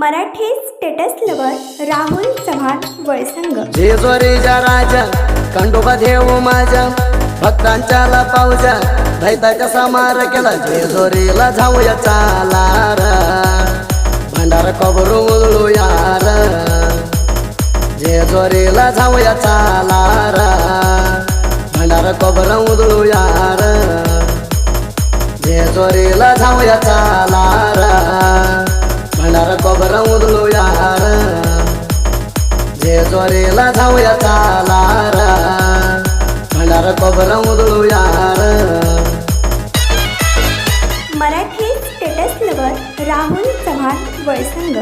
Marathi status lover Rahul Chavan Valsang. जेजुरीच्या राजा खंडोबा देव माझ्या भक्तांच्या पावजा दैताच्या समार केला। जेजुरीला जाऊया चाला र भंडार कबरू उधळू यार। जेजुरीला जाऊया चाला र भंडार कबरू उधळू यार। जेजुरीला जाऊया चाला र भंडार कबरू उधळू यार। जेजुरीला जाऊया चाला र भंडार कबरू उधळू यार। Marathi status lover Rahul Chavan Valsang.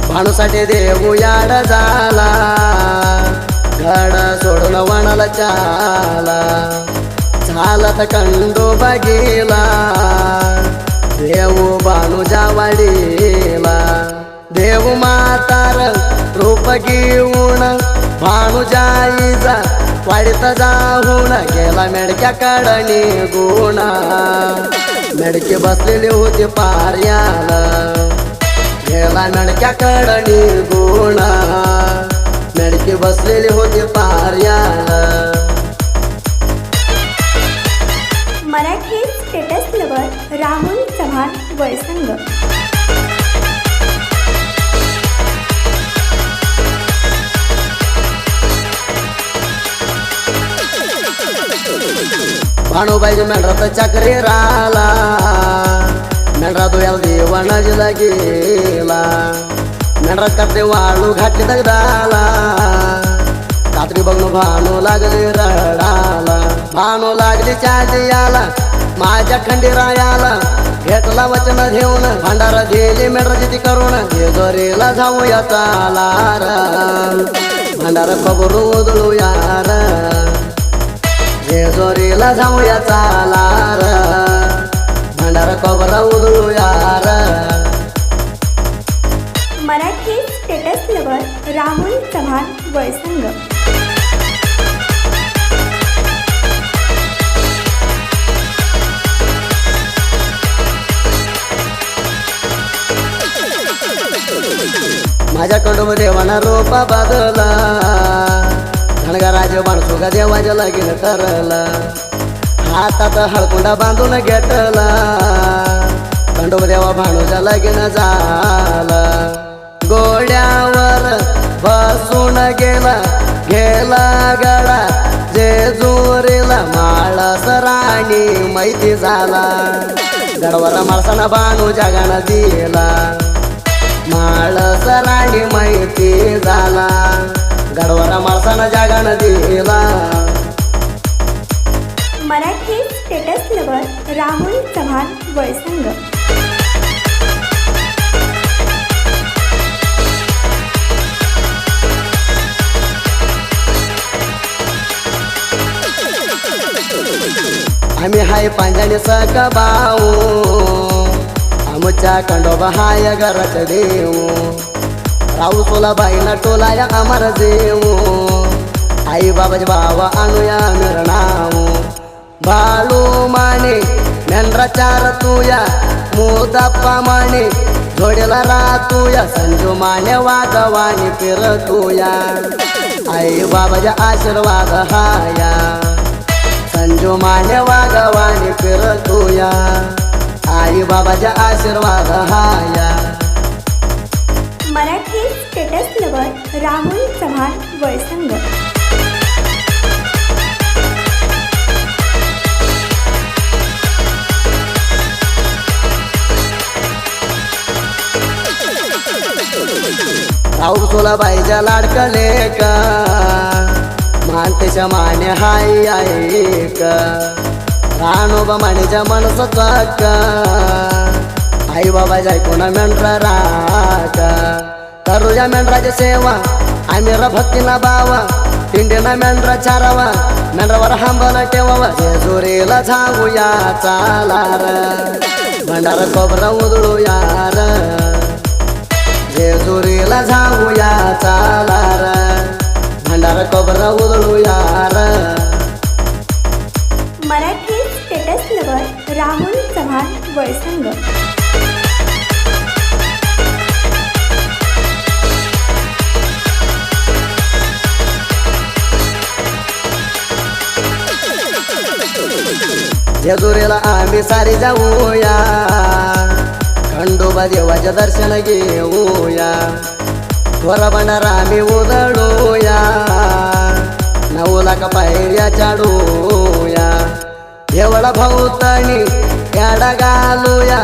भाणूसाठी देऊ याड झाला गड सोडून वणाला चाला। चालत खंडोबा गेला देऊ भाणूच्या वाडीला। देव मातार रूप घेऊन भाणूच्या आईचा वाडीत जाऊन गेला मेडक्या कडणी गुणा। मेडके बसलेले होते पार्याला गेला मेडक्या कडणी गुणा। मेडके बसलेले होते पार्याला। Marathi status lover Rahul Chavan Valsang. भाणूबाईच्या मेंढरात चक्री राला मेंढरा दोयाला देवानाजीला गेला। मेंढरात करते वाळू घातली दगडाला कात्री बघून भानू लागली रडाला। भानू लागली चाजियाला माझ्या खंडीरायाला घेतला वचन घेऊन भंडारा दिली मेंढराची ती करून। जेजुरीला जाऊया चाला र भंडारा कबरू उधळू यार। जेजुरीला जाऊया चाला र भंडारा कबरू उधळू यार। Marathi status lover Rahul Chavan Valsang. माझ्या खंडोबा देवाना रोपा बादला धनगराज बाणसुगा देवाच्या लगीन ठरला। हातात हळकुंडा बांधून घेतला खंडोबा देवा भाणूच्या लगीन झाला। घोड्यावर बसून गेला गेला गडा जेजुरीला माळस राणी मैती झाला। गडवर माणसानं भाणू जगाना दिला माळस राणी मैती झाला। गडवर माणसानं जगाना दिला। Marathi status lover Rahul Chavan Valsang. आम्ही हाय पांजाने सका भाऊ आमच्या खंडोबा हाय घरात देऊ। राहू सोला बाईना टोलाया अमर देऊ। आई बाबाचे भावा आणूया मिरणाऊ। बाळू माने मेंढरा चार तुया मोदप्पा माने जोडेला रातूया। संजू माने वागवानी फिरतूया आई बाबाच्या आशीर्वाद हाया। संजू माने वागवानी फिरतूया आई बाबाच्या आशीर्वाद Haya. Marathi status lover Rahul Chavan Valsang. राहू सोला बाईच्या लाडकले का मानतेच्या माने हाय ऐक। रानोबा मानेच्या मनसाचा का आई बाबाच्या ऐकून मेंढरा राका। करूया मेंढराची सेवा आम्ही भक्तीला बावा। पिंडीना मेंढरा चारावा मेंढरावर हांबला ठेवावा। जेजुरीला जाऊया चाला र भंडार कबरू उधळू यार। जेजुरीला जाऊया चाला र भंडार कोबर उधळूया र. Marathi status lover Rahul Chavan Valsang. जेजुरीला आम्ही सारी जाऊया, खंडोबा देवाचे दर्शन घेऊया. थोरा भंडारा आम्ही उधळूया, 9 लाख पायऱ्या चढूया. देवळा भोवतानी याडा घालूया,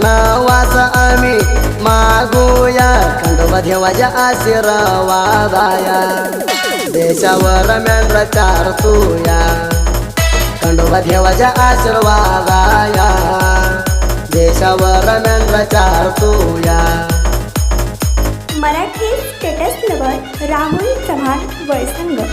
नावास आम्ही मागूया. खंडोबा देवाच्या आशीर्वादाया, देशावर मेंढरा चारतूया. खंडोबा देवाच्या आशीर्वादाया, देशावर मेंढरा चारतूया. Marathi status lover Rahul Chavan Valsang.